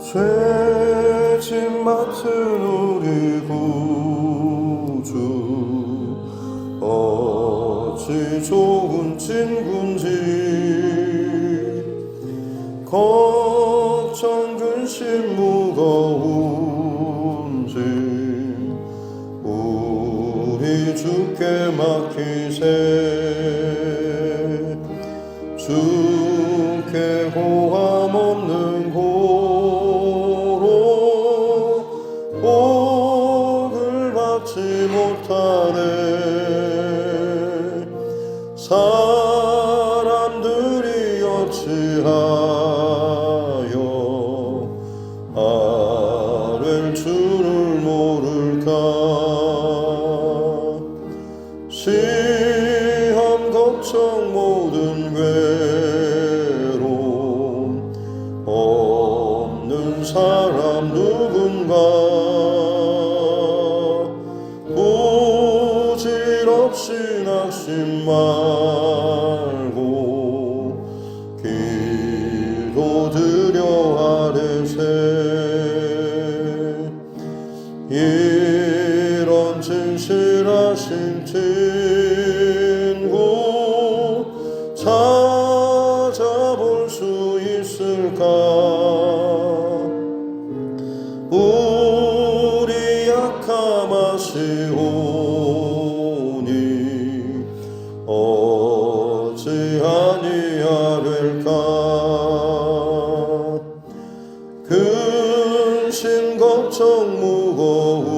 죄짐 맡은 우리 구주 어찌 좋은 친구인지 걱정 근심 무거운 짐 우리 주께 맡기세. 주께 고함 없는 고로 복을 받지 못하네. 사람들이 어찌하여 아랠 줄을 모를까. 시험 걱정 모든 괴로움 없는 사람 누군가. 부질없이 낙심 말고 기도드려 아뢰세. 이런 진실하신 친구 찾아볼 수 있을까. 우리 약함하시오니 어찌 아니하될까. 근심 걱정 무거운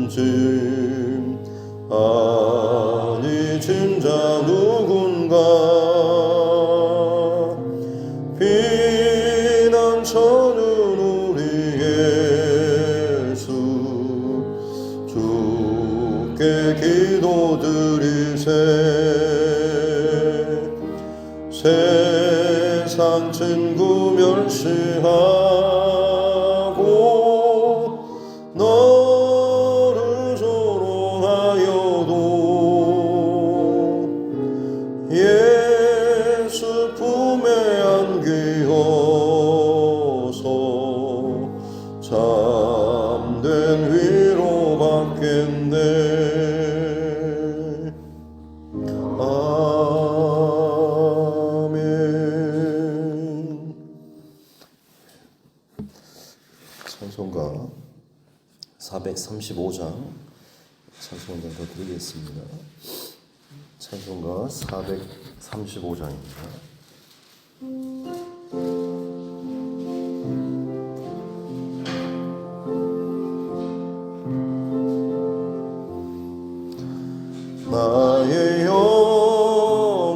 짐 아니 진자 누군가. 피난처는 우리 예수 주께 기도드리세. 세상 친구 멸시하고 너를 조롱하여도 예수 품에 안기어서 참된 위로 받겠네. 아멘. 찬송가 435장 찬송 한 장 더 드리겠습니다. 찬송가 435장입니다. 나의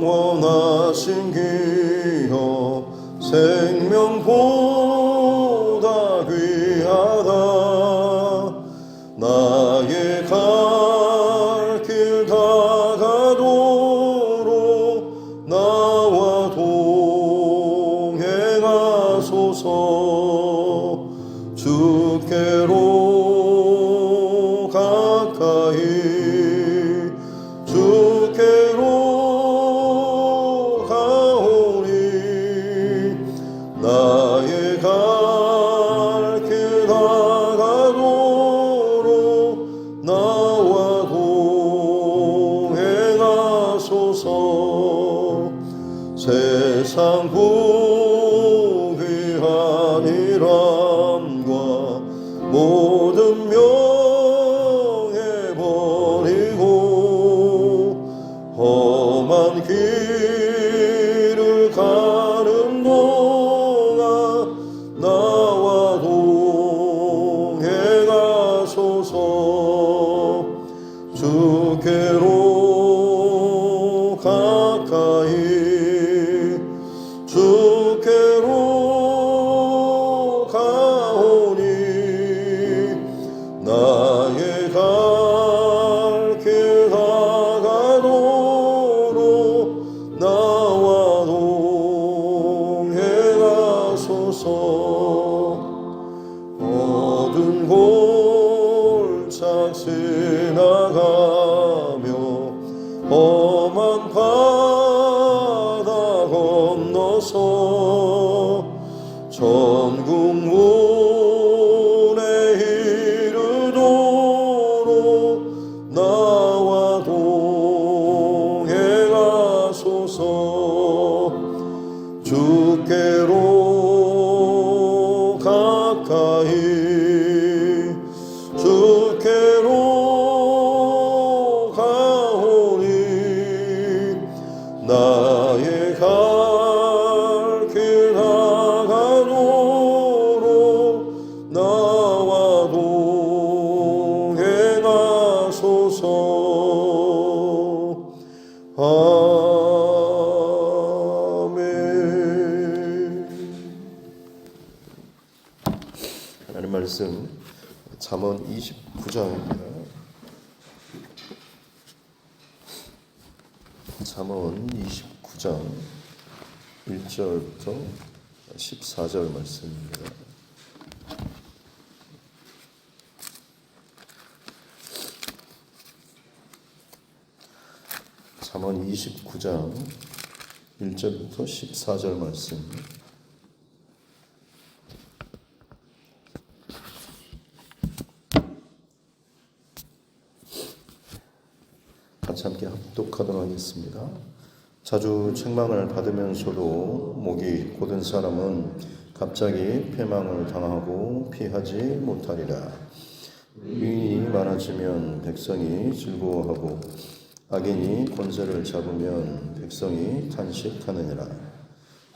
영원하신 기여 생명보다 귀하다. 나의 갈 길 다가도록 나와 동행하소서. 주께로 가까이 주께로 가오니. 나의 갈 길 다가도록 나와 동행하소서. 세상 부귀한 일함과 모든 명예 버리고 험한 길을 가는 동안 나와 동행하소서. 주께로 가까이 주께로 가오니. 나의 갈 길 다가도록 나와 동행하소서. 모든 골짝 지나가며 험한 바다 건너서 천국문에 이르도록 나와 동행하소서. 주께로 가까이 주께로 가오니 나의 갈 길 나가도록 나와 동행하소서. 아멘. 하나님 말씀 잠언 29장입니다. 잠언 29장 1절부터 14절 말씀입니다. 잠언 29장 1절부터 14절 말씀. 같이 함께 합독하도록 하겠습니다. 자주 책망을 받으면서도 목이 곧은 사람은 갑자기 패망을 당하고 피하지 못하리라. 의인이 많아지면 백성이 즐거워하고 악인이 권세를 잡으면 백성이 탄식하느니라.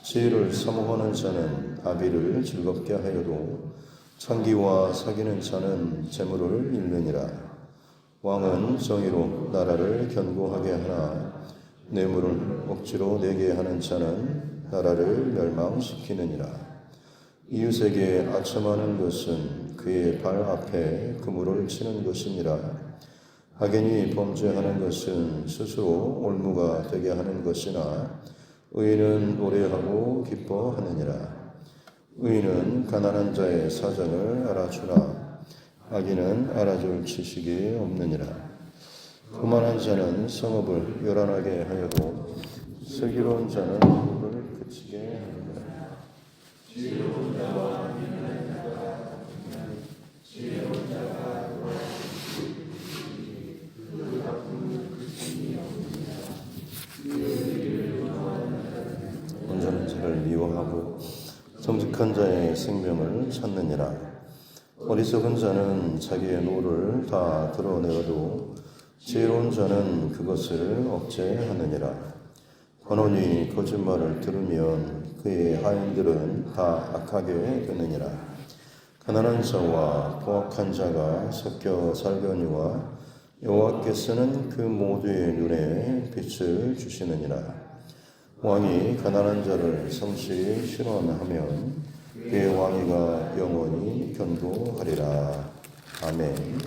지혜를 사모하는 자는 아비를 즐겁게 하여도 창기와 사귀는 자는 재물을 잃느니라. 왕은 정의로 나라를 견고하게 하나 뇌물을 억지로 내게 하는 자는 나라를 멸망시키느니라. 이웃에게 아첨하는 것은 그의 발 앞에 그물을 치는 것이니라. 악인이 범죄하는 것은 스스로 올무가 되게 하는 것이나 의인은 노래하고 기뻐하느니라. 의인은 가난한 자의 사정을 알아주나 악인은 알아줄 지식이 없느니라. 교만한 자는 성읍을 요란하게 하여도 슬기로운 자는 입을 그치게 하느니라. 온전한 자를 미워하고 정직한 자의 생명을 찾느니라. 어리석은 자는 자기의 노를 다 드러내어도 지혜로운 자는 그것을 억제하느니라. 관원이 거짓말을 들으면 그의 하인들은 다 악하게 되느니라. 가난한 자와 포악한 자가 섞여 살거니와 여호와께서는 그 모두의 눈에 빛을 주시느니라. 왕이 가난한 자를 성실히 실현하면 그의 왕위가 영원히 견고하리라. 아멘.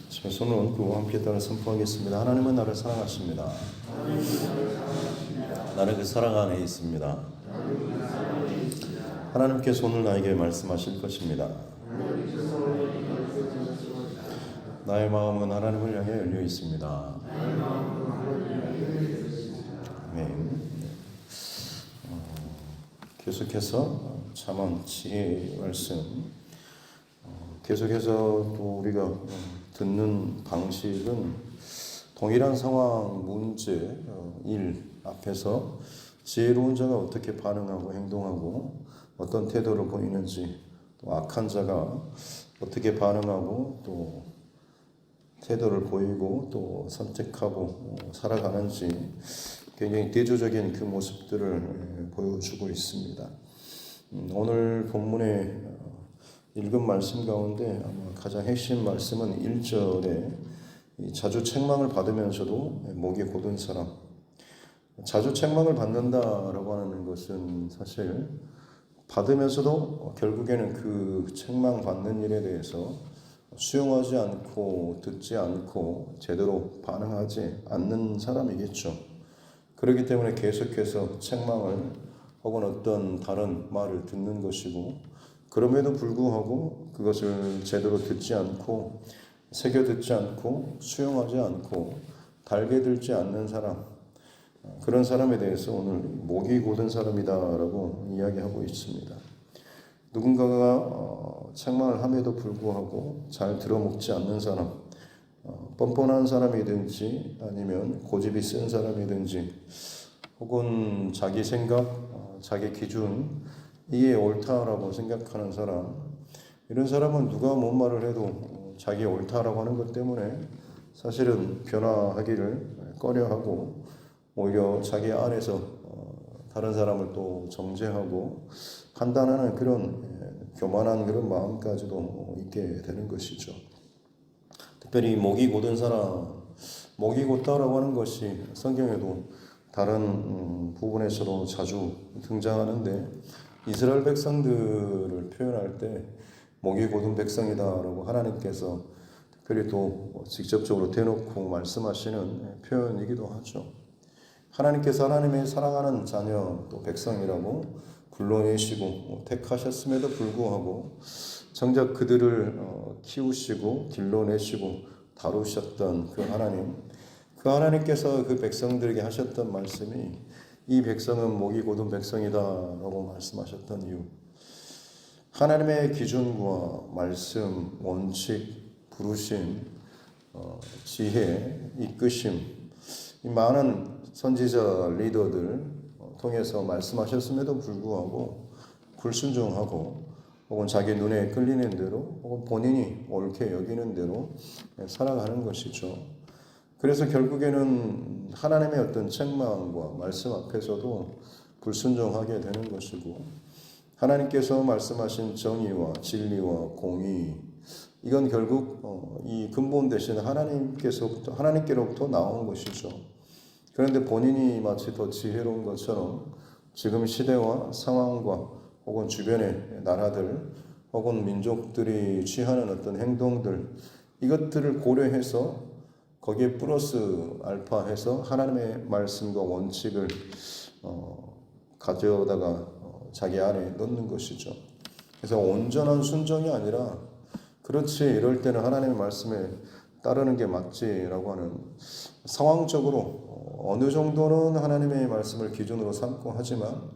제 손을 얹고 함께 따라 선포하겠습니다. 하나님은 나를 사랑하십니다. 나는 그 사랑 안에 있습니다. 하나님께서 오늘 나에게 말씀하실 것입니다. 나의 마음은 하나님을 향해 열려 있습니다. 아멘. 계속해서 잠언 지혜 말씀 계속해서 또 우리가 듣는 방식은 동일한 상황, 문제, 일 앞에서 지혜로운 자가 어떻게 반응하고 행동하고 어떤 태도를 보이는지, 또 악한 자가 어떻게 반응하고 또 태도를 보이고 또 선택하고 살아가는지 굉장히 대조적인 그 모습들을 보여주고 있습니다. 오늘 본문에 읽은 말씀 가운데 아마 가장 핵심 말씀은 1절에 자주 책망을 받으면서도 목이 곧은 사람. 자주 책망을 받는다라고 하는 것은 사실 받으면서도 결국에는 그 책망받는 일에 대해서 수용하지 않고 듣지 않고 제대로 반응하지 않는 사람이겠죠. 그렇기 때문에 계속해서 책망을 혹은 어떤 다른 말을 듣는 것이고, 그럼에도 불구하고 그것을 제대로 듣지 않고 새겨 듣지 않고 수용하지 않고 달게 들지 않는 사람, 그런 사람에 대해서 오늘 목이 곧은 사람이다라고 이야기하고 있습니다. 누군가가 책망을 함에도 불구하고 잘 들어먹지 않는 사람, 뻔뻔한 사람이든지 아니면 고집이 센 사람이든지 혹은 자기 생각, 자기 기준 이게 옳다라고 생각하는 사람, 이런 사람은 누가 뭔 말을 해도 자기 옳다라고 하는 것 때문에 사실은 변화하기를 꺼려하고 오히려 자기 안에서 다른 사람을 또 정죄하고 판단하는 그런 교만한 그런 마음까지도 있게 되는 것이죠. 특별히 목이 곧은 사람, 목이 곧다라고 하는 것이 성경에도 다른 부분에서도 자주 등장하는데 이스라엘 백성들을 표현할 때 목이 곧은 백성이다라고 하나님께서 특별히 또 직접적으로 대놓고 말씀하시는 표현이기도 하죠. 하나님께서 하나님의 사랑하는 자녀 또 백성이라고 불러내시고 택하셨음에도 불구하고 정작 그들을 키우시고 길러내시고 다루셨던 그 하나님께서 그 백성들에게 하셨던 말씀이 이 백성은 목이 곧은 백성이다라고 말씀하셨던 이유, 하나님의 기준과 말씀, 원칙, 부르심, 지혜, 이끄심, 이 많은 선지자 리더들 통해서 말씀하셨음에도 불구하고 불순종하고 혹은 자기 눈에 끌리는 대로 혹은 본인이 옳게 여기는 대로 살아가는 것이죠. 그래서 결국에는 하나님의 어떤 책망과 말씀 앞에서도 불순종하게 되는 것이고 하나님께서 말씀하신 정의와 진리와 공의 이건 결국 이 근본 대신 하나님께로부터 나온 것이죠. 그런데 본인이 마치 더 지혜로운 것처럼 지금 시대와 상황과 혹은 주변의 나라들 혹은 민족들이 취하는 어떤 행동들 이것들을 고려해서 거기에 플러스 알파해서 하나님의 말씀과 원칙을 가져다가 자기 안에 넣는 것이죠. 그래서 온전한 순종이 아니라 그렇지 이럴 때는 하나님의 말씀에 따르는 게 맞지라고 하는 상황적으로 어느 정도는 하나님의 말씀을 기준으로 삼고 하지만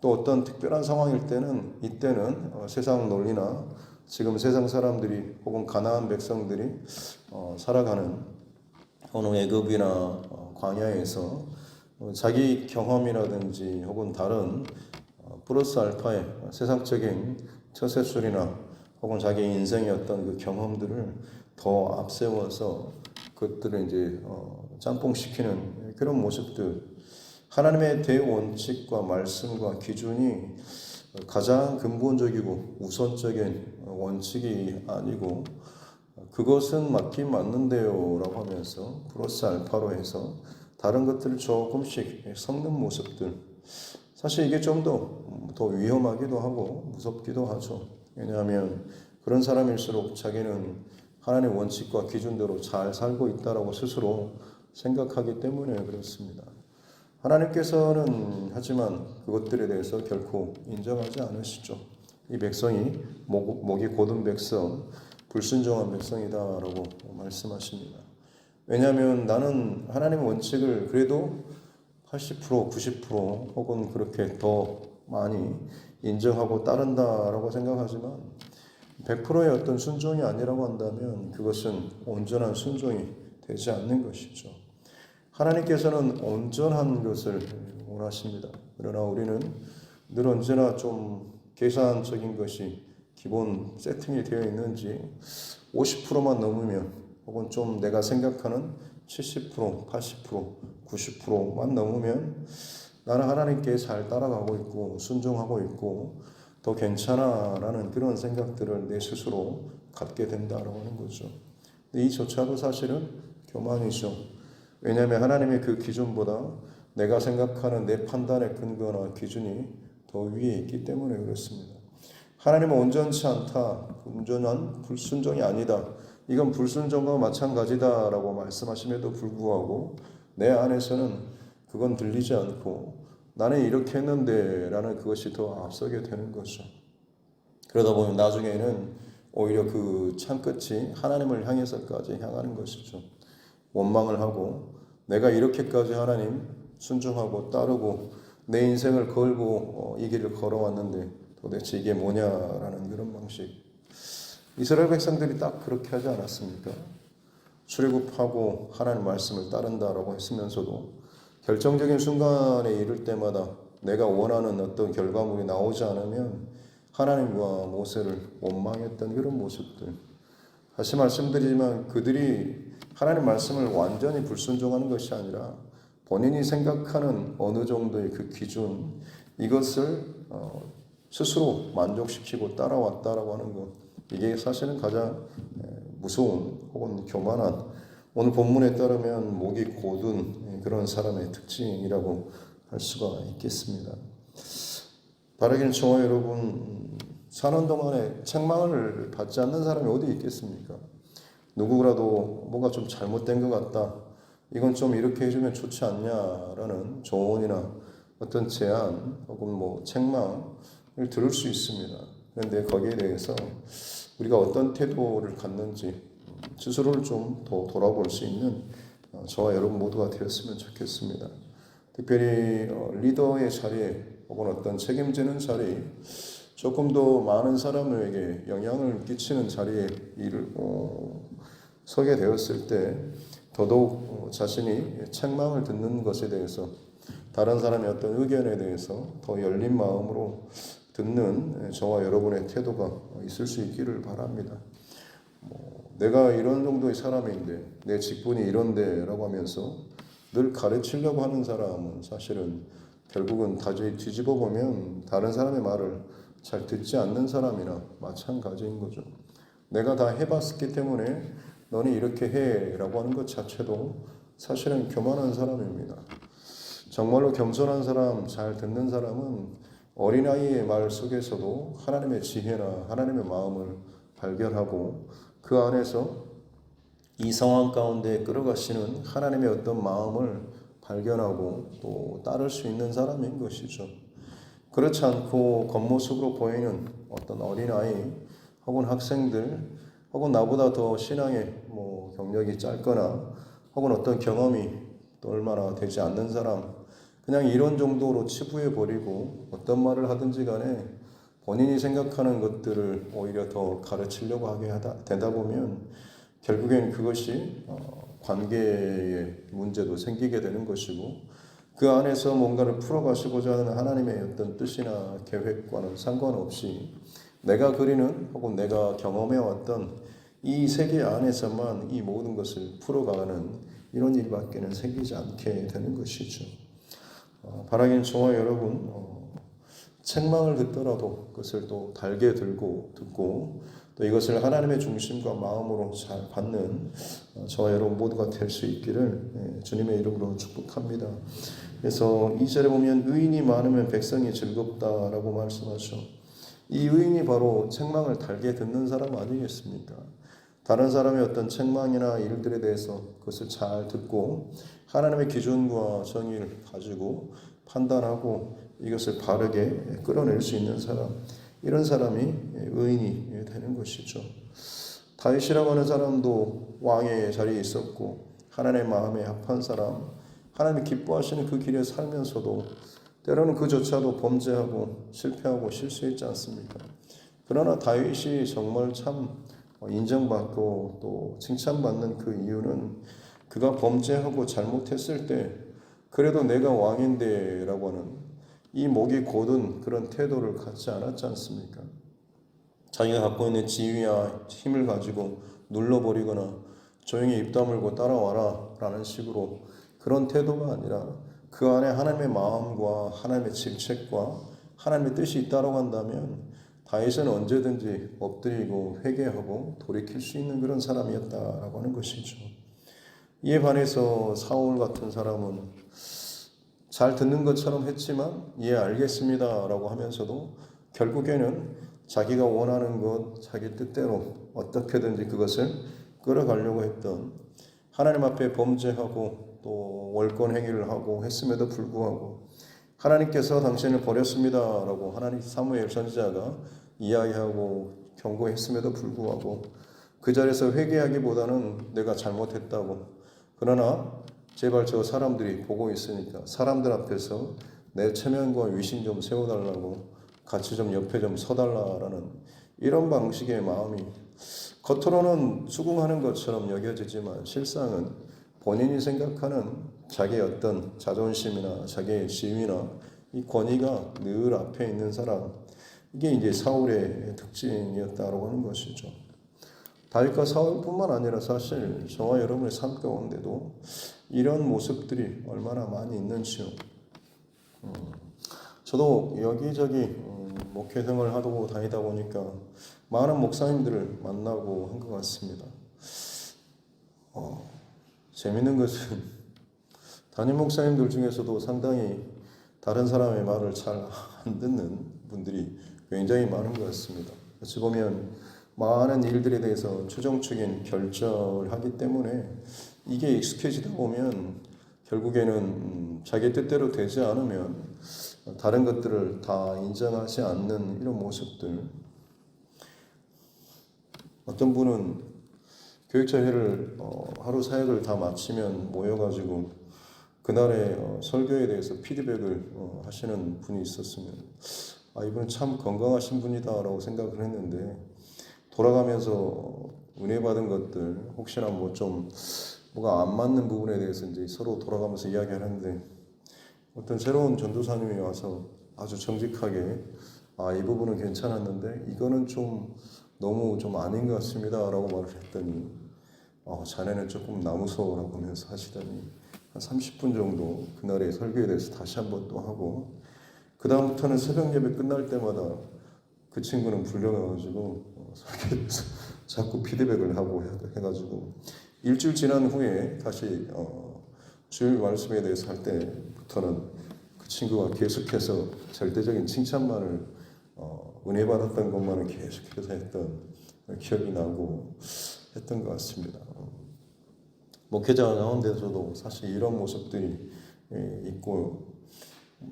또 어떤 특별한 상황일 때는 이때는 세상 논리나 지금 세상 사람들이 혹은 가나안 백성들이 살아가는 어느 애굽이나 광야에서 자기 경험이라든지 혹은 다른 플러스 알파의 세상적인 처세술이나 혹은 자기 인생의 어떤 그 경험들을 더 앞세워서 그것들을 이제 짬뽕시키는 그런 모습들, 하나님의 대원칙과 말씀과 기준이 가장 근본적이고 우선적인 원칙이 아니고 그것은 맞긴 맞는데요 라고 하면서 플러스 알파로 해서 다른 것들을 조금씩 섞는 모습들, 사실 이게 좀 더 위험하기도 하고 무섭기도 하죠. 왜냐하면 그런 사람일수록 자기는 하나님의 원칙과 기준대로 잘 살고 있다라고 스스로 생각하기 때문에 그렇습니다. 하나님께서는 하지만 그것들에 대해서 결코 인정하지 않으시죠. 이 백성이 목이 곧은 백성, 불순종한 백성이다라고 말씀하십니다. 왜냐하면 나는 하나님의 원칙을 그래도 80%, 90% 혹은 그렇게 더 많이 인정하고 따른다라고 생각하지만 100%의 어떤 순종이 아니라고 한다면 그것은 온전한 순종이 되지 않는 것이죠. 하나님께서는 온전한 것을 원하십니다. 그러나 우리는 늘 언제나 좀 계산적인 것이 기본 세팅이 되어 있는지 50%만 넘으면 혹은 좀 내가 생각하는 70%, 80%, 90%만 넘으면 나는 하나님께 잘 따라가고 있고 순종하고 있고 더 괜찮아라는 그런 생각들을 내 스스로 갖게 된다라고 하는 거죠. 근데 이조차도 사실은 교만이죠. 왜냐하면 하나님의 그 기준보다 내가 생각하는 내 판단의 근거나 기준이 더 위에 있기 때문에 그렇습니다. 하나님은 온전치 않다, 온전한 불순종이 아니다, 이건 불순종과 마찬가지다라고 말씀하심에도 불구하고 내 안에서는 그건 들리지 않고 나는 이렇게 했는데 라는 그것이 더 앞서게 되는 거죠. 그러다 보면 나중에는 오히려 그 창끝이 하나님을 향해서까지 향하는 것이죠. 원망을 하고 내가 이렇게까지 하나님 순종하고 따르고 내 인생을 걸고 이 길을 걸어왔는데 도대체 이게 뭐냐라는 그런 방식. 이스라엘 백성들이 딱 그렇게 하지 않았습니까? 출애굽하고 하나님 말씀을 따른다라고 했으면서도 결정적인 순간에 이를 때마다 내가 원하는 어떤 결과물이 나오지 않으면 하나님과 모세를 원망했던 그런 모습들. 다시 말씀드리지만 그들이 하나님 말씀을 완전히 불순종하는 것이 아니라 본인이 생각하는 어느 정도의 그 기준, 이것을 스스로 만족시키고 따라왔다라고 하는 것, 이게 사실은 가장 무서운 혹은 교만한, 오늘 본문에 따르면 목이 곧은 그런 사람의 특징이라고 할 수가 있겠습니다. 바라기는 저와 여러분, 사는 동안에 책망을 받지 않는 사람이 어디 있겠습니까? 누구라도 뭐가 좀 잘못된 것 같다, 이건 좀 이렇게 해주면 좋지 않냐라는 조언이나 어떤 제안 혹은 뭐 책망을 들을 수 있습니다. 그런데 거기에 대해서 우리가 어떤 태도를 갖는지 스스로를 좀 더 돌아볼 수 있는 저와 여러분 모두가 되었으면 좋겠습니다. 특별히 리더의 자리에 혹은 어떤 책임지는 자리, 조금 더 많은 사람에게 영향을 끼치는 자리에 서게 되었을 때 더더욱 자신이 책망을 듣는 것에 대해서, 다른 사람의 어떤 의견에 대해서 더 열린 마음으로 듣는 저와 여러분의 태도가 있을 수 있기를 바랍니다. 내가 이런 정도의 사람인데, 내 직분이 이런데 라고 하면서 늘 가르치려고 하는 사람은 사실은 결국은 다시 뒤집어 보면 다른 사람의 말을 잘 듣지 않는 사람이나 마찬가지인 거죠. 내가 다 해봤기 때문에 너는 이렇게 해 라고 하는 것 자체도 사실은 교만한 사람입니다. 정말로 겸손한 사람, 잘 듣는 사람은 어린아이의 말 속에서도 하나님의 지혜나 하나님의 마음을 발견하고 그 안에서 이 상황 가운데 끌어가시는 하나님의 어떤 마음을 발견하고 또 따를 수 있는 사람인 것이죠. 그렇지 않고 겉모습으로 보이는 어떤 어린아이 혹은 학생들 혹은 나보다 더 신앙의 경력이 짧거나 혹은 어떤 경험이 또 얼마나 되지 않는 사람, 그냥 이런 정도로 치부해 버리고 어떤 말을 하든지 간에 본인이 생각하는 것들을 오히려 더 가르치려고 하게 되다 보면 결국엔 그것이 관계의 문제도 생기게 되는 것이고, 그 안에서 뭔가를 풀어가시고자 하는 하나님의 어떤 뜻이나 계획과는 상관없이 내가 그리는 혹은 내가 경험해왔던 이 세계 안에서만 이 모든 것을 풀어가는 이런 일밖에는 생기지 않게 되는 것이죠. 바라기는 저와 여러분, 책망을 듣더라도 그것을 또 달게 들고 듣고 또 이것을 하나님의 중심과 마음으로 잘 받는 저와 여러분 모두가 될 수 있기를 주님의 이름으로 축복합니다. 그래서 2절에 보면 의인이 많으면 백성이 즐겁다라고 말씀하죠. 이 의인이 바로 책망을 달게 듣는 사람 아니겠습니까? 다른 사람의 어떤 책망이나 일들에 대해서 그것을 잘 듣고 하나님의 기준과 정의를 가지고 판단하고 이것을 바르게 끌어낼 수 있는 사람, 이런 사람이 의인이 되는 것이죠. 다윗이라고 하는 사람도 왕의 자리에 있었고 하나님의 마음에 합한 사람, 하나님이 기뻐하시는 그 길에 살면서도 때로는 그조차도 범죄하고 실패하고 실수했지 않습니까? 그러나 다윗이 정말 참 인정받고 또 칭찬받는 그 이유는 그가 범죄하고 잘못했을 때 그래도 내가 왕인데 라고 하는 이 목이 곧은 그런 태도를 갖지 않았지 않습니까? 자기가 갖고 있는 지위와 힘을 가지고 눌러버리거나 조용히 입 다물고 따라와라 라는 식으로 그런 태도가 아니라 그 안에 하나님의 마음과 하나님의 질책과 하나님의 뜻이 있다고 한다면 다윗은 언제든지 엎드리고 회개하고 돌이킬 수 있는 그런 사람이었다라고 하는 것이죠. 이에 반해서 사울 같은 사람은 잘 듣는 것처럼 했지만 알겠습니다 라고 하면서도 결국에는 자기가 원하는 것, 자기 뜻대로 어떻게든지 그것을 끌어가려고 했던, 하나님 앞에 범죄하고 또 월권 행위를 하고 했음에도 불구하고 하나님께서 당신을 버렸습니다 라고 하나님 사무엘 선지자가 이야기하고 경고했음에도 불구하고 그 자리에서 회개하기보다는 내가 잘못했다고, 그러나 제발 저 사람들이 보고 있으니까 사람들 앞에서 내 체면과 위신 좀 세워달라고 같이 좀 옆에 좀 서달라라는 이런 방식의 마음이 겉으로는 수긍하는 것처럼 여겨지지만 실상은 본인이 생각하는 자기의 어떤 자존심이나 자기의 지위나 이 권위가 늘 앞에 있는 사람, 이게 이제 사울의 특징이었다라고 하는 것이죠. 다윗과 사울뿐만 아니라 사실 저와 여러분의 삶 가운데도 이런 모습들이 얼마나 많이 있는지요. 저도 여기저기 목회 생활을 하고 다니다 보니까 많은 목사님들을 만나고 한 것 같습니다. 재밌는 것은 담임 목사님들 중에서도 상당히 다른 사람의 말을 잘 안 듣는 분들이 굉장히 많은 것 같습니다. 어찌 보면 많은 일들에 대해서 최종적인 결정을 하기 때문에 이게 익숙해지다 보면 결국에는 자기 뜻대로 되지 않으면 다른 것들을 다 인정하지 않는 이런 모습들. 어떤 분은 교육자회를 하루 사역을 다 마치면 모여가지고 그날의 설교에 대해서 피드백을 하시는 분이 있었으면 이분은 참 건강하신 분이다라고 생각을 했는데 돌아가면서 은혜 받은 것들 혹시나 뭐가 안 맞는 부분에 대해서 이제 서로 돌아가면서 이야기하는데 어떤 새로운 전도사님이 와서 아주 정직하게 이 부분은 괜찮았는데 이거는 너무 아닌 것 같습니다라고 말을 했더니 자네는 조금 나무소라고 하면서 하시더니 한 30분 정도 그날의 설교에 대해서 다시 한번 또 하고 그 다음부터는 새벽 예배 끝날 때마다 그 친구는 불려가지고 설교에 대해서 자꾸 피드백을 하고 해가지고 일주일 지난 후에 다시 주일 말씀에 대해서 할 때부터는 그 친구가 계속해서 절대적인 칭찬만을 은혜 받았던 것만을 계속해서 했던 기억이 나고 했던 것 같습니다. 목회자 가운데서도 사실 이런 모습들이 있고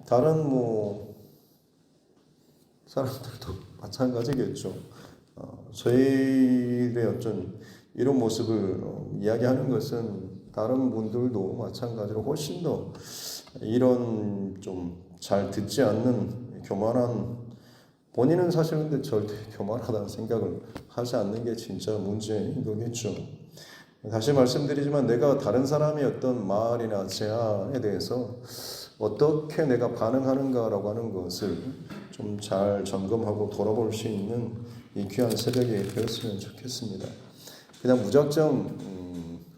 다른 사람들도 마찬가지겠죠. 저희의 어떤 이런 모습을 이야기하는 것은 다른 분들도 마찬가지로 훨씬 더 이런 잘 듣지 않는 교만한 본인은 사실 근데 절대 교만하다는 생각을 하지 않는 게 진짜 문제인 거겠죠. 다시 말씀드리지만 내가 다른 사람의 어떤 말이나 제안에 대해서 어떻게 내가 반응하는가라고 하는 것을 좀 잘 점검하고 돌아볼 수 있는 이 귀한 새벽이 되었으면 좋겠습니다. 그냥 무작정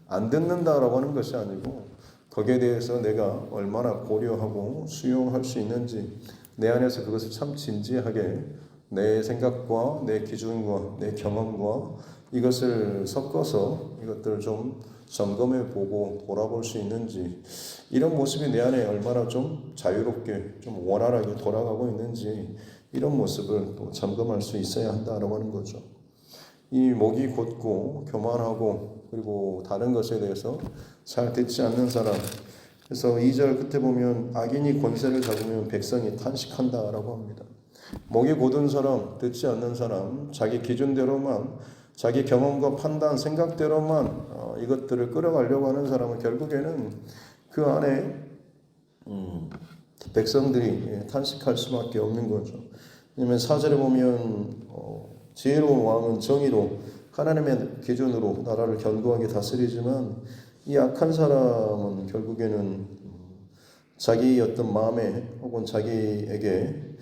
안 듣는다라고 하는 것이 아니고 거기에 대해서 내가 얼마나 고려하고 수용할 수 있는지 내 안에서 그것을 참 진지하게 내 생각과 내 기준과 내 경험과 이것을 섞어서 이것들을 좀 점검해 보고 돌아볼 수 있는지 이런 모습이 내 안에 얼마나 좀 자유롭게 좀 원활하게 돌아가고 있는지 이런 모습을 또 점검할 수 있어야 한다라고 하는 거죠. 이 목이 곧고 교만하고 그리고 다른 것에 대해서 잘 듣지 않는 사람. 그래서 2절 끝에 보면 악인이 권세를 잡으면 백성이 탄식한다라고 합니다. 목이 곧은 사람, 듣지 않는 사람, 자기 기준대로만 자기 경험과 판단, 생각대로만 이것들을 끌어가려고 하는 사람은 결국에는 그 안에 백성들이 탄식할 수밖에 없는 거죠. 왜냐하면 4절에 보면 지혜로운 왕은 정의로 하나님의 기준으로 나라를 견고하게 다스리지만 이 악한 사람은 결국에는 자기 어떤 마음에 혹은 자기에게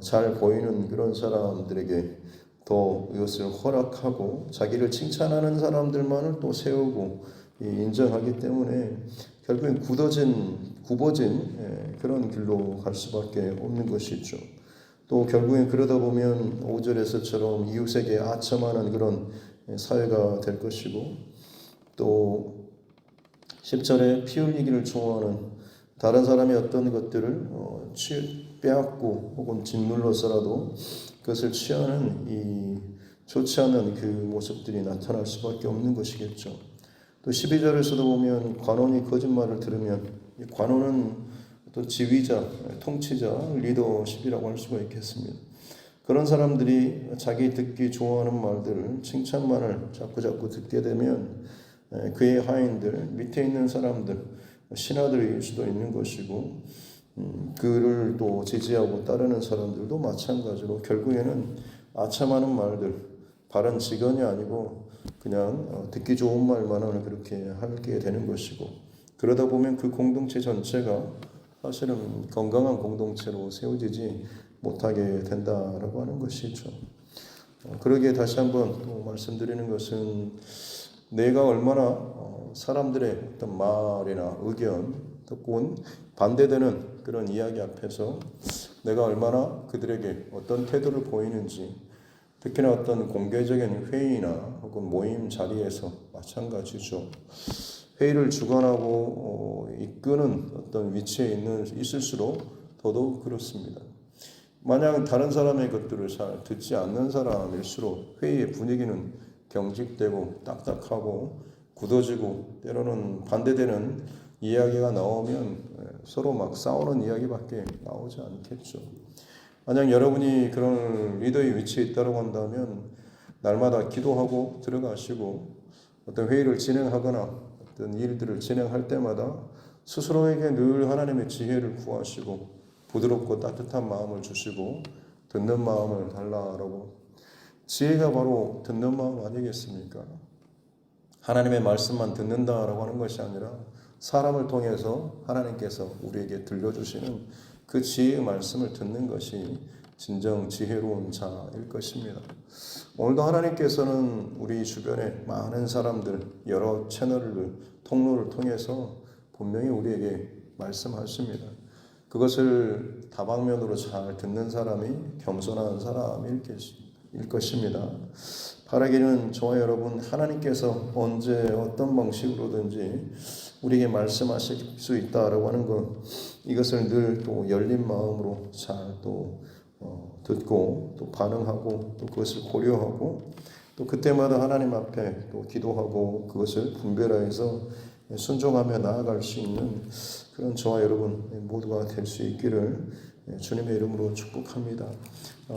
잘 보이는 그런 사람들에게 더 이것을 허락하고 자기를 칭찬하는 사람들만을 또 세우고 인정하기 때문에 결국엔 굽어진 그런 길로 갈 수밖에 없는 것이죠. 또 결국엔 그러다 보면 5절에서처럼 이웃에게 아첨하는 그런 사회가 될 것이고 또 10절에 피 흘리기를 좋아하는 다른 사람의 어떤 것들을 빼앗고 혹은 짓눌러서라도 그것을 취하는 이 좋지 않은 그 모습들이 나타날 수밖에 없는 것이겠죠. 또 12절에서도 보면 관원이 거짓말을 들으면 이 관원은 또 지휘자, 통치자, 리더십이라고 할 수가 있겠습니다. 그런 사람들이 자기 듣기 좋아하는 말들을 칭찬만을 자꾸 듣게 되면 그의 하인들, 밑에 있는 사람들, 신하들일 수도 있는 것이고 그를 또 지지하고 따르는 사람들도 마찬가지로 결국에는 아첨하는 말들, 바른 직언이 아니고 그냥 듣기 좋은 말만을 그렇게 하게 되는 것이고 그러다 보면 그 공동체 전체가 사실은 건강한 공동체로 세워지지 못하게 된다라고 하는 것이죠. 그러기에 다시 한번 또 말씀드리는 것은 내가 얼마나 사람들의 어떤 말이나 의견 또는 반대되는 그런 이야기 앞에서 내가 얼마나 그들에게 어떤 태도를 보이는지 특히나 어떤 공개적인 회의나 혹은 모임 자리에서 마찬가지죠. 회의를 주관하고 이끄는 어떤 위치에 있을수록 더더욱 그렇습니다. 만약 다른 사람의 것들을 잘 듣지 않는 사람일수록 회의의 분위기는 경직되고 딱딱하고 굳어지고 때로는 반대되는 이야기가 나오면 서로 막 싸우는 이야기밖에 나오지 않겠죠. 만약 여러분이 그런 리더의 위치에 있다고 한다면 날마다 기도하고 들어가시고 어떤 회의를 진행하거나 어떤 일들을 진행할 때마다 스스로에게 늘 하나님의 지혜를 구하시고 부드럽고 따뜻한 마음을 주시고 듣는 마음을 달라라고. 지혜가 바로 듣는 마음 아니겠습니까? 하나님의 말씀만 듣는다라고 하는 것이 아니라 사람을 통해서 하나님께서 우리에게 들려주시는 그 지혜의 말씀을 듣는 것이 진정 지혜로운 자일 것입니다. 오늘도 하나님께서는 우리 주변에 많은 사람들, 여러 채널을, 통로를 통해서 분명히 우리에게 말씀하십니다. 그것을 다방면으로 잘 듣는 사람이 겸손한 사람일 것입니다. 바라기는 저와 여러분 하나님께서 언제 어떤 방식으로든지 우리에게 말씀하실 수 있다라고 하는 것, 이것을 늘 또 열린 마음으로 잘 또 듣고 또 반응하고 또 그것을 고려하고 또 그때마다 하나님 앞에 또 기도하고 그것을 분별하여서 순종하며 나아갈 수 있는 그런 저와 여러분 모두가 될 수 있기를 주님의 이름으로 축복합니다.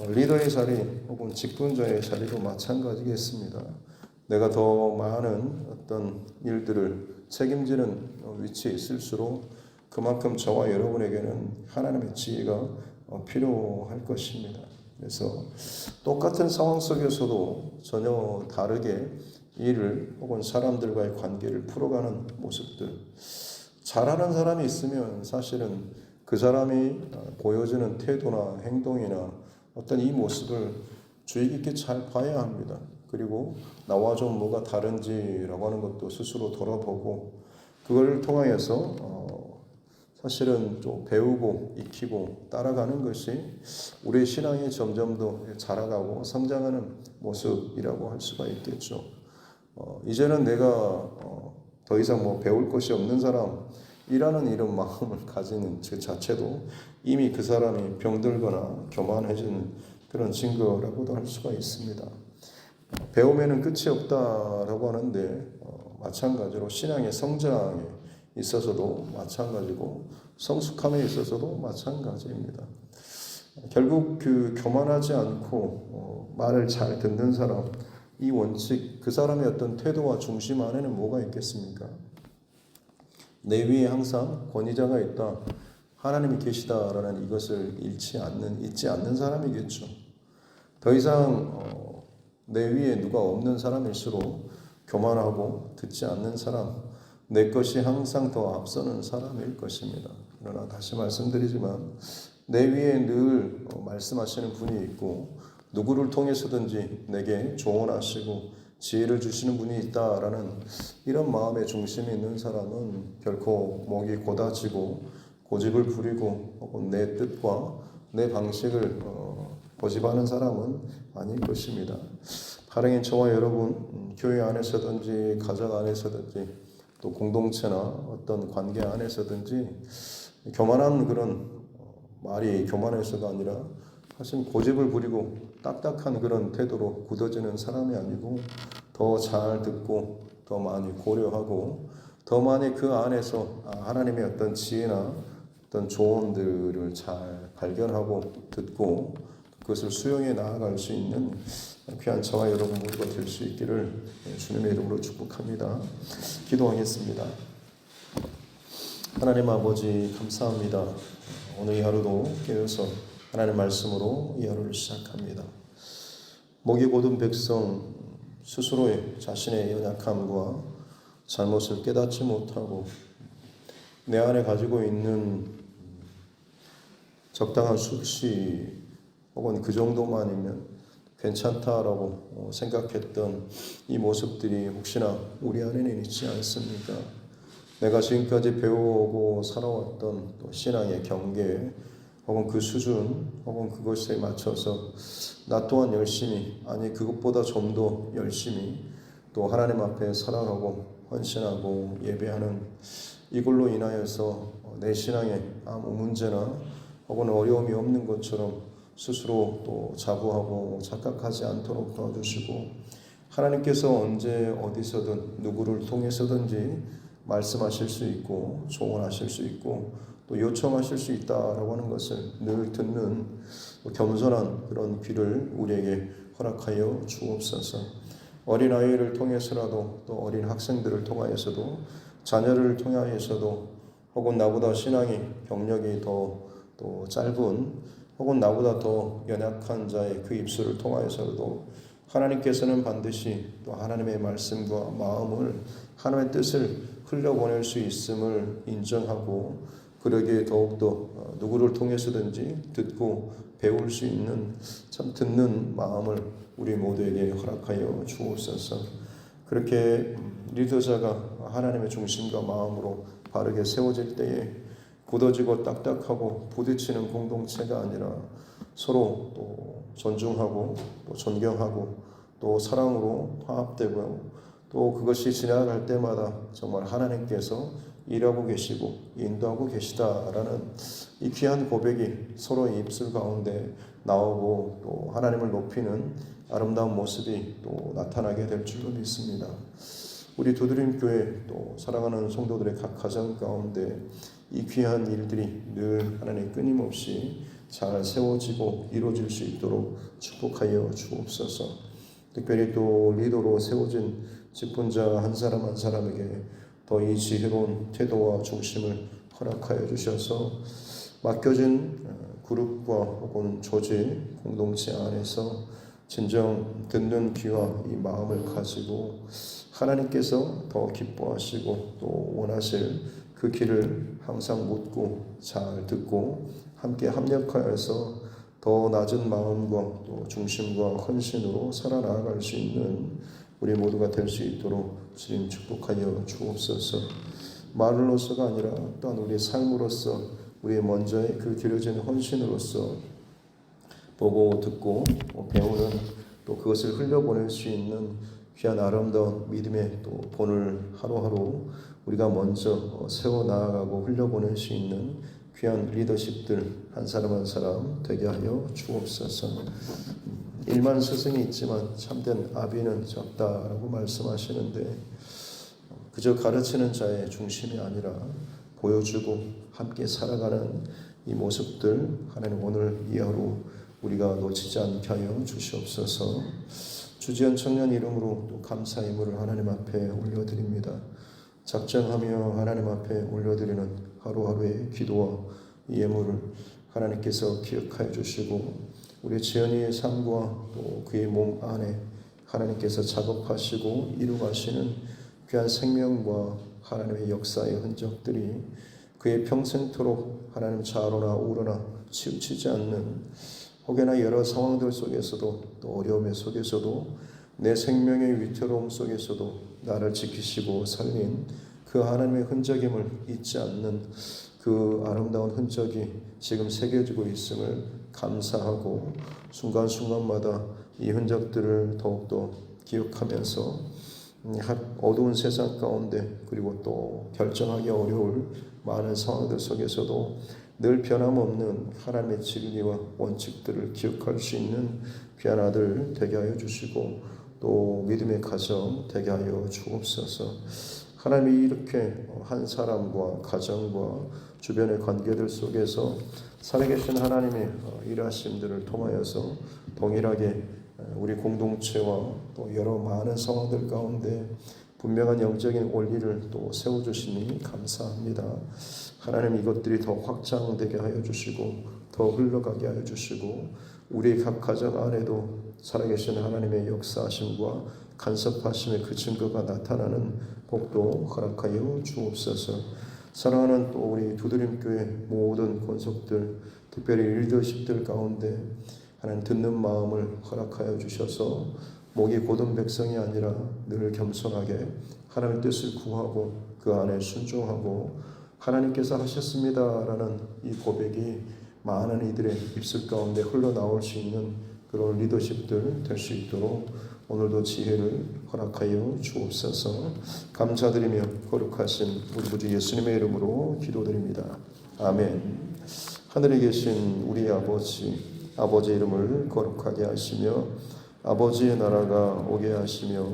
리더의 자리 혹은 직분자의 자리도 마찬가지겠습니다. 내가 더 많은 어떤 일들을 책임지는 위치에 있을수록 그만큼 저와 여러분에게는 하나님의 지혜가 필요할 것입니다. 그래서 똑같은 상황 속에서도 전혀 다르게 일을 혹은 사람들과의 관계를 풀어가는 모습들, 잘하는 사람이 있으면 사실은 그 사람이 보여주는 태도나 행동이나 어떤 이 모습을 주의 깊게 잘 봐야 합니다. 그리고 나와 좀 뭐가 다른지라고 하는 것도 스스로 돌아보고 그걸 통하여서 사실은 좀 배우고 익히고 따라가는 것이 우리의 신앙이 점점 더 자라가고 성장하는 모습이라고 할 수가 있겠죠. 이제는 내가 더 이상 배울 것이 없는 사람이라는 이런 마음을 가지는 그 자체도 이미 그 사람이 병들거나 교만해지는 그런 증거라고도 할 수가 있습니다. 배움에는 끝이 없다라고 하는데 마찬가지로 신앙의 성장에 있어서도 마찬가지고 성숙함에 있어서도 마찬가지입니다. 결국 그 교만하지 않고 말을 잘 듣는 사람, 이 원칙, 그 사람의 어떤 태도와 중심 안에는 뭐가 있겠습니까? 내 위에 항상 권위자가 있다, 하나님이 계시다라는 이것을 잊지 않는 사람이겠죠. 더 이상 내 위에 누가 없는 사람일수록 교만하고 듣지 않는 사람, 내 것이 항상 더 앞서는 사람일 것입니다. 그러나 다시 말씀드리지만 내 위에 늘 말씀하시는 분이 있고 누구를 통해서든지 내게 조언하시고 지혜를 주시는 분이 있다라는 이런 마음의 중심이 있는 사람은 결코 목이 고다지고 고집을 부리고 혹은 내 뜻과 내 방식을 고집하는 사람은 아닐 것입니다. 파랑인 저와 여러분, 교회 안에서든지 가정 안에서든지 또 공동체나 어떤 관계 안에서든지 교만한 그런 말이 교만해서가 아니라 사실 고집을 부리고 딱딱한 그런 태도로 굳어지는 사람이 아니고 더 잘 듣고 더 많이 고려하고 더 많이 그 안에서 하나님의 어떤 지혜나 어떤 조언들을 잘 발견하고 듣고 그것을 수용해 나아갈 수 있는 귀한 저와 여러분 모두가 될 수 있기를 주님의 이름으로 축복합니다. 기도하겠습니다. 하나님 아버지 감사합니다. 오늘 이 하루도 깨어서 하나님의 말씀으로 이 하루를 시작합니다. 목이 곧은 백성 스스로의 자신의 연약함과 잘못을 깨닫지 못하고 내 안에 가지고 있는 적당한 수치 혹은 그 정도만이면 괜찮다라고 생각했던 이 모습들이 혹시나 우리 안에는 있지 않습니까? 내가 지금까지 배우고 살아왔던 또 신앙의 경계 혹은 그 수준 혹은 그것에 맞춰서 나 또한 열심히 아니 그것보다 좀 더 열심히 또 하나님 앞에 살아가고 헌신하고 예배하는 이걸로 인하여서 내 신앙에 아무 문제나 혹은 어려움이 없는 것처럼 스스로 또 자부하고 착각하지 않도록 도와주시고 하나님께서 언제 어디서든 누구를 통해서든지 말씀하실 수 있고 조언하실 수 있고 또 요청하실 수 있다라고 하는 것을 늘 듣는 겸손한 그런 귀를 우리에게 허락하여 주옵소서. 어린아이를 통해서라도 또 어린 학생들을 통하여서도 자녀를 통하여서도 혹은 나보다 신앙이 경력이 더 또 짧은 혹은 나보다 더 연약한 자의 그 입술을 통하여서도 하나님께서는 반드시 또 하나님의 말씀과 마음을 하나님의 뜻을 흘려보낼 수 있음을 인정하고 그러기에 더욱더 누구를 통해서든지 듣고 배울 수 있는 참 듣는 마음을 우리 모두에게 허락하여 주옵소서. 그렇게 리더자가 하나님의 중심과 마음으로 바르게 세워질 때에 굳어지고 딱딱하고 부딪히는 공동체가 아니라 서로 또 존중하고 또 존경하고 또 사랑으로 화합되고 또 그것이 지나갈 때마다 정말 하나님께서 일하고 계시고 인도하고 계시다라는 이 귀한 고백이 서로의 입술 가운데 나오고 또 하나님을 높이는 아름다운 모습이 또 나타나게 될 줄로 믿습니다. 우리 두드림교회 또 사랑하는 성도들의 각 가정 가운데 이 귀한 일들이 늘 하나님 끊임없이 잘 세워지고 이루어질 수 있도록 축복하여 주옵소서. 특별히 또 리더로 세워진 직분자 한 사람 한 사람에게 더 이 지혜로운 태도와 중심을 허락하여 주셔서 맡겨진 그룹과 혹은 조직 공동체 안에서 진정 듣는 귀와 이 마음을 가지고 하나님께서 더 기뻐하시고 또 원하실 그 길을 항상 묻고 잘 듣고 함께 합력하여서 더 낮은 마음과 또 중심과 헌신으로 살아나갈 수 있는 우리 모두가 될 수 있도록 주님 축복하여 주옵소서. 말로서가 아니라 또한 우리의 삶으로서 우리의 먼저의 그 기울어진 헌신으로서 보고 듣고 배우는 또 그것을 흘려보낼 수 있는 귀한 아름다운 믿음의 또 본을 하루하루 우리가 먼저 세워나가고 흘려보낼 수 있는 귀한 리더십들 한 사람 한 사람 되게 하여 주옵소서. 일만 스승이 있지만 참된 아비는 적다라고 말씀하시는데 그저 가르치는 자의 중심이 아니라 보여주고 함께 살아가는 이 모습들 하나님 오늘 이 하루 우리가 놓치지 않게 하여 주시옵소서. 주지연 청년 이름으로 또 감사 예물을 하나님 앞에 올려드립니다. 작정하며 하나님 앞에 올려드리는 하루하루의 기도와 예물을 하나님께서 기억하여 주시고 우리 지연이의 삶과 또 그의 몸 안에 하나님께서 작업하시고 이루가시는 귀한 생명과 하나님의 역사의 흔적들이 그의 평생토록 하나님 좌로나 우로나 치우치지 않는 혹여나 여러 상황들 속에서도 또 어려움의 속에서도 내 생명의 위태로움 속에서도 나를 지키시고 살린 그 하나님의 흔적임을 잊지 않는 그 아름다운 흔적이 지금 새겨지고 있음을 감사하고 순간순간마다 이 흔적들을 더욱더 기억하면서 어두운 세상 가운데 그리고 또 결정하기 어려울 많은 상황들 속에서도 늘 변함없는 하나님의 진리와 원칙들을 기억할 수 있는 귀한 아들 되게 하여 주시고 또 믿음의 가정 되게 하여 주옵소서. 하나님이 이렇게 한 사람과 가정과 주변의 관계들 속에서 살아계신 하나님의 일하심들을 통하여서 동일하게 우리 공동체와 또 여러 많은 상황들 가운데 분명한 영적인 원리를 또 세워주시니 감사합니다. 하나님, 이것들이 더 확장되게 하여 주시고 더 흘러가게 하여 주시고 우리 각 가정 안에도 살아계신 하나님의 역사하심과 간섭하심의 그 증거가 나타나는 복도 허락하여 주옵소서. 사랑하는 또 우리 두드림교회 모든 권속들, 특별히 리더십들 가운데 하나님 듣는 마음을 허락하여 주셔서 목이 곧은 백성이 아니라 늘 겸손하게 하나님의 뜻을 구하고 그 안에 순종하고 하나님께서 하셨습니다라는 이 고백이 많은 이들의 입술 가운데 흘러나올 수 있는 그런 리더십들 될 수 있도록 오늘도 지혜를 허락하여 주옵소서. 감사드리며 거룩하신 우리 구주 예수님의 이름으로 기도드립니다. 아멘. 하늘에 계신 우리 아버지 이름을 거룩하게 하시며 아버지의 나라가 오게 하시며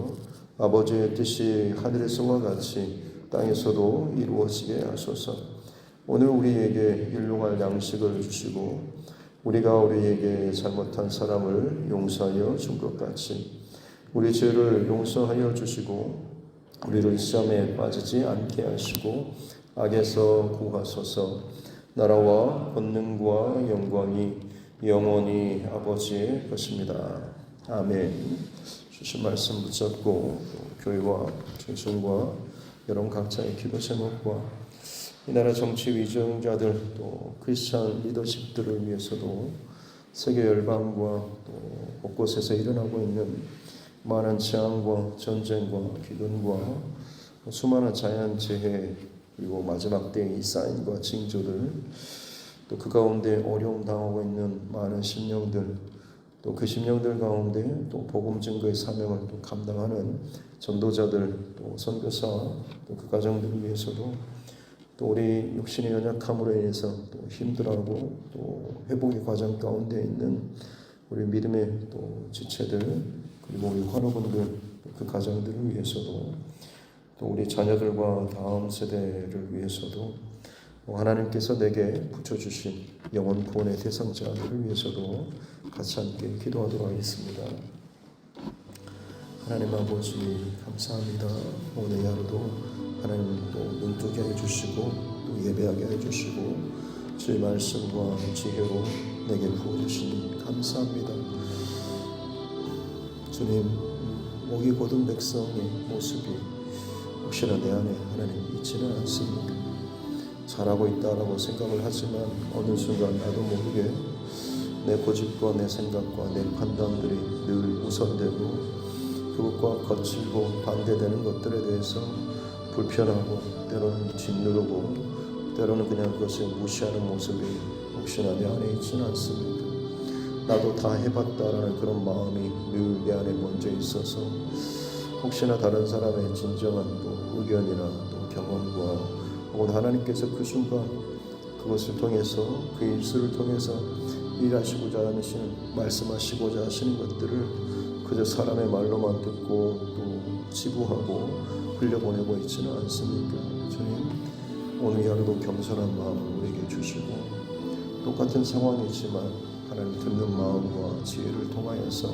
아버지의 뜻이 하늘에서와 같이 땅에서도 이루어지게 하소서. 오늘 우리에게 일용할 양식을 주시고 우리가 우리에게 잘못한 사람을 용서하여 준 것 같이 우리 죄를 용서하여 주시고 우리를 시험에 빠지지 않게 하시고 악에서 구하소서. 나라와 권능과 영광이 영원히 아버지의 것입니다. 아멘. 주신 말씀 붙잡고 교회와 중심과 여러분 각자의 기도 제목과 이 나라 정치 위정자들 또 크리스찬 리더십들을 위해서도 세계 열방과 또 곳곳에서 일어나고 있는 많은 재앙과 전쟁과 기근과 수많은 자연재해 그리고 마지막 때의 사인과 징조들 또 그 가운데 어려움 당하고 있는 많은 심령들 또 그 심령들 가운데 또 복음 증거의 사명을 또 감당하는 전도자들 또 선교사 또 그 가정들을 위해서도 또 우리 육신의 연약함으로 인해서 또 힘들어하고 또 회복의 과정 가운데 있는 우리 믿음의 또 지체들 그리고 우리 환우분들 그 가정들을 위해서도 또 우리 자녀들과 다음 세대를 위해서도 하나님께서 내게 붙여주신 영혼 구원의 대상자들을 위해서도 같이 함께 기도하도록 하겠습니다. 하나님 아버지 감사합니다. 오늘 하루도 하나님 또 눈뜨게 해주시고 또 예배하게 해주시고 주의 말씀과 지혜로 내게 부어주시니 감사합니다. 주님, 목이 곧은 백성의 모습이 혹시나 내 안에 하나님 있지는 않습니까? 잘하고 있다라고 생각을 하지만 어느 순간 나도 모르게 내 고집과 내 생각과 내 판단들이 늘 우선되고 그것과 거칠고 반대되는 것들에 대해서 불편하고 때로는 짓누르고 때로는 그냥 그것을 무시하는 모습이 혹시나 내 안에 있지는 않습니까? 나도 다 해봤다라는 그런 마음이 늘 내 안에 먼저 있어서 혹시나 다른 사람의 진정한 또 의견이나 또 경험과 혹은 하나님께서 그 순간 그것을 통해서 그 일수를 통해서 일하시고자 하시는 말씀하시고자 하시는 것들을 그저 사람의 말로만 듣고 또 치부하고 흘려보내고 있지는 않습니까? 주님, 오늘 하루도 겸손한 마음을 우리에게 주시고 똑같은 상황이지만 하나님 듣는 마음과 지혜를 통하여서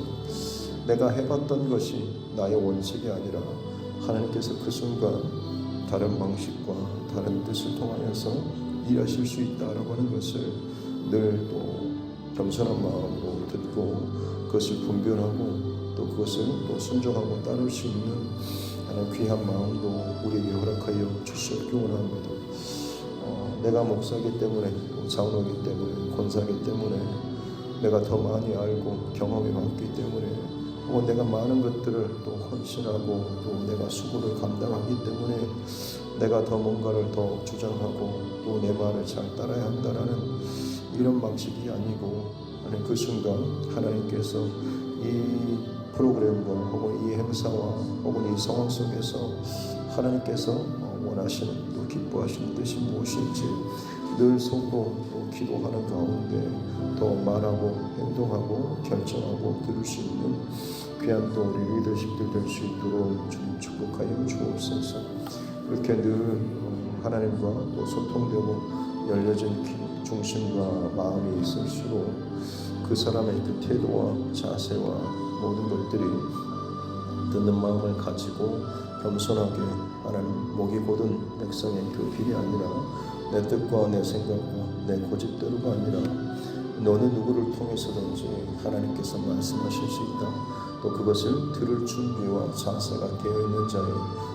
내가 해봤던 것이 나의 원칙이 아니라 하나님께서 그 순간 다른 방식과 다른 뜻을 통하여서 일하실 수 있다라고 하는 것을 늘 또 겸손한 마음으로 듣고 그것을 분별하고 또 그것을 또 순종하고 따를 수 있는 하나님 귀한 마음도 우리에게 허락하여 주시옵기 원합니다. 내가 목사이기 때문에 또 장로이기 때문에 권사이기 때문에 내가 더 많이 알고 경험이 많기 때문에 혹은 내가 많은 것들을 또 헌신하고 또 내가 수고를 감당하기 때문에 내가 더 뭔가를 더 주장하고 또 내 말을 잘 따라야 한다라는 이런 방식이 아니고 그 순간 하나님께서 이 프로그램과 혹은 이 행사와 혹은 이 상황 속에서 하나님께서 원하시는 또 기뻐하시는 뜻이 무엇인지 늘 속고 또 기도하는 가운데 더 말하고 행동하고 결정하고 들을 수 있는 귀한 또 우리 리더십들 될 수 있도록 주님 축복하여 주옵소서. 이렇게 늘 하나님과 또 소통되고 열려진 중심과 마음이 있을수록 그 사람의 그 태도와 자세와 모든 것들이 듣는 마음을 가지고 겸손하게 하나님 목이 곧은 백성의 그 길이 아니라 내 뜻과 내 생각과 내 고집대로가 아니라 너는 누구를 통해서든지 하나님께서 말씀하실 수 있다. 또 그것을 들을 준비와 자세가 되어 있는 자의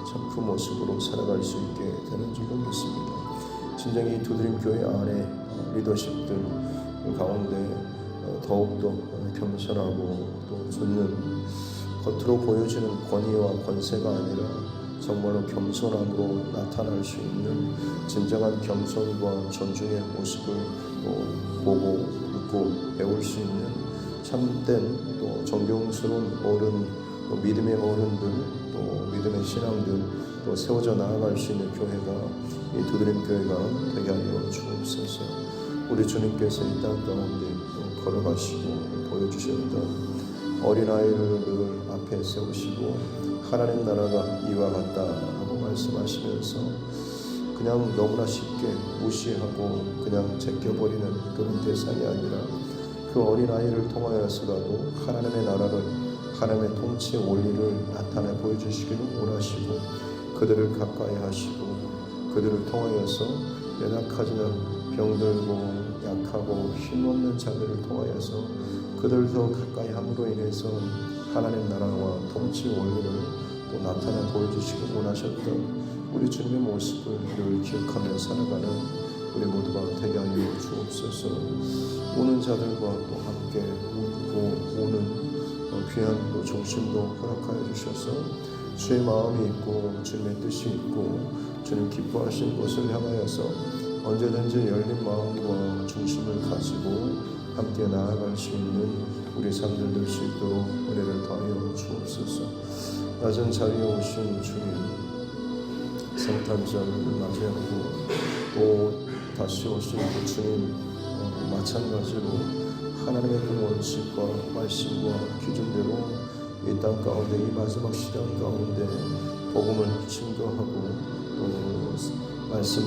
참 그 모습으로 살아갈 수 있게 되는 줄로 믿습니다. 진정이 두드림 교회 안에 리더십들 가운데 더욱더 겸손하고 또 듣는 겉으로 보여지는 권위와 권세가 아니라 정말로 겸손함으로 나타날 수 있는 진정한 겸손과 존중의 모습을 보고 듣고 배울 수 있는 참된 또 존경스러운 어른, 또 믿음의 어른들, 또 믿음의 신앙들 또 세워져 나아갈 수 있는 교회가 이 두드림 교회가 되게 하여 주옵소서. 우리 주님께서 이 땅 가운데 걸어가시고 보여주셨던 어린아이를 늘 앞에 세우시고 하나님 나라가 이와 같다라고 말씀하시면서 그냥 너무나 쉽게 무시하고 그냥 제껴버리는 그런 대상이 아니라 그 어린아이를 통하여서라도 하나님의 나라를, 하나님의 통치의 원리를 나타내 보여주시기를 원하시고 그들을 가까이 하시고 그들을 통하여서 연약하지만 병들고 약하고 힘없는 자들을 통하여서 그들 더 가까이 함으로 인해서 하나님 나라와 통치 원리를 또 나타내 보여주시기 원하셨던 우리 주님의 모습을 늘 기억하며 살아가는 우리 모두가 되게 하여 주옵소서. 오는 자들과 또 함께 웃고 오는 귀한 또 중심도 허락하여 주셔서 주의 마음이 있고 주님의 뜻이 있고 주님 기뻐하시는 것을 향하여서 언제든지 열린 마음과 중심을 가지고 함께 나아갈 수 있는 우리 삶들 될 수 있도록 은혜를 더하여 주옵소서. 낮은 자리에 오신 주님, 성탄절을 맞이하고 또 다시 오신 그 주님 마찬가지로 하나님의 그 원칙과 말씀과 기준대로 이 땅 가운데 이 마지막 시간 가운데 복음을 증거하고 또 말씀